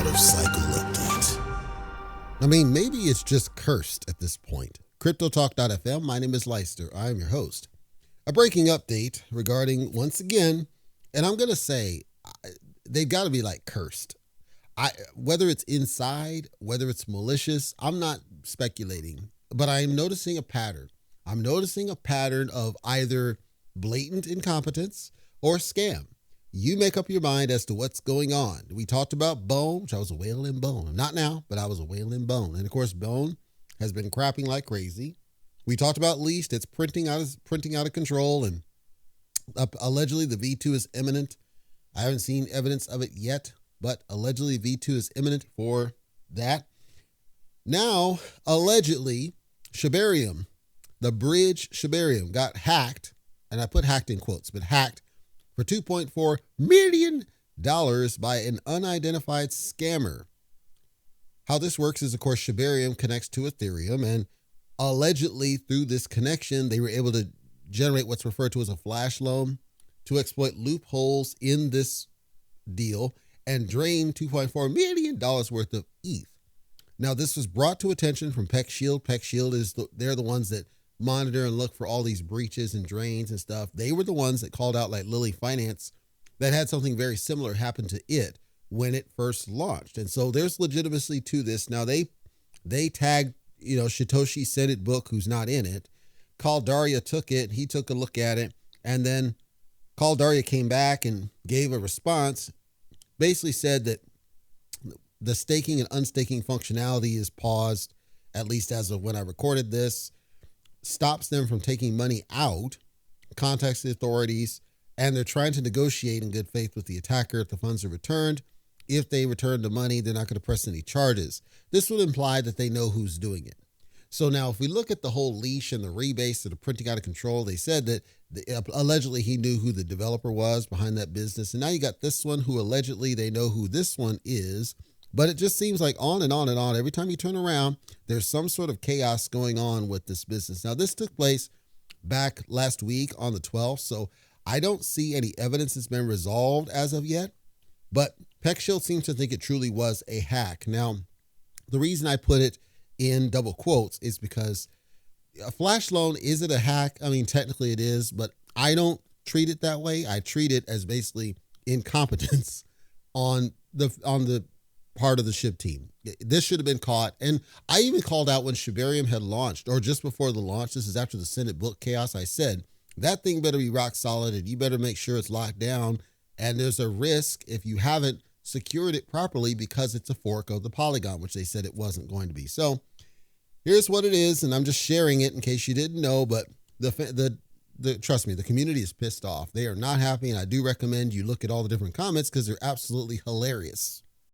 water cycle update. I mean, maybe it's just cursed at this point. CryptoTalk.fm, my name is Leicester. I am your host. A breaking update regarding, once again, and I'm going to say, they've got to be like cursed. Whether it's inside, whether it's malicious, I'm not speculating, but I'm noticing a pattern. I'm noticing a pattern of either blatant incompetence or scam. You make up your mind as to what's going on. We talked about Bone, which I was a whale in Bone. Not now, but I was a whale in Bone. And of course, Bone has been crapping like crazy. We talked about Leashed. It's printing out of control, and allegedly the V2 is imminent. I haven't seen evidence of it yet, but allegedly V2 is imminent for that. Now, allegedly, Shibarium, the bridge Shibarium, got hacked, and I put hacked in quotes, but hacked for $2.4 million by an unidentified scammer. How this works is, of course, Shibarium connects to Ethereum, and allegedly through this connection, they were able to generate what's referred to as a flash loan to exploit loopholes in this deal and drain $2.4 million worth of ETH. Now, this was brought to attention from PeckShield. PeckShield they're the ones that monitor and look for all these breaches and drains and stuff. They were the ones that called out like Lily Finance that had something very similar happen to it when it first launched. And so there's legitimacy to this. Now they tagged, Satoshi Said It Book, who's not in it. Call Daria took it. He took a look at it. And then Call Daria came back and gave a response. Basically said that the staking and unstaking functionality is paused, at least as of when I recorded this. Stops them from taking money out, contacts the authorities, and they're trying to negotiate in good faith with the attacker if the funds are returned. If they return the money, they're not going to press any charges. This would imply that they know who's doing it. So now if we look at the whole leash and the rebates that are printing out of control, they said that allegedly he knew who the developer was behind that business. And now you got this one who allegedly they know who this one is. But it just seems like on and on and on. Every time you turn around, there's some sort of chaos going on with this business. Now, this took place back last week on the 12th, so I don't see any evidence that's been resolved as of yet. But PeckShield seems to think it truly was a hack. Now, the reason I put it in double quotes is because a flash loan, is it a hack? I mean, technically it is, but I don't treat it that way. I treat it as basically incompetence on the part of the SHIB team. This should have been caught. And I even called out when Shibarium had launched, or just before the launch, this is after the Senate book chaos, I said, that thing better be rock solid and you better make sure it's locked down. And there's a risk if you haven't secured it properly because it's a fork of the Polygon, which they said it wasn't going to be. So here's what it is. And I'm just sharing it in case you didn't know, but trust me, the community is pissed off. They are not happy. And I do recommend you look at all the different comments because they're absolutely hilarious.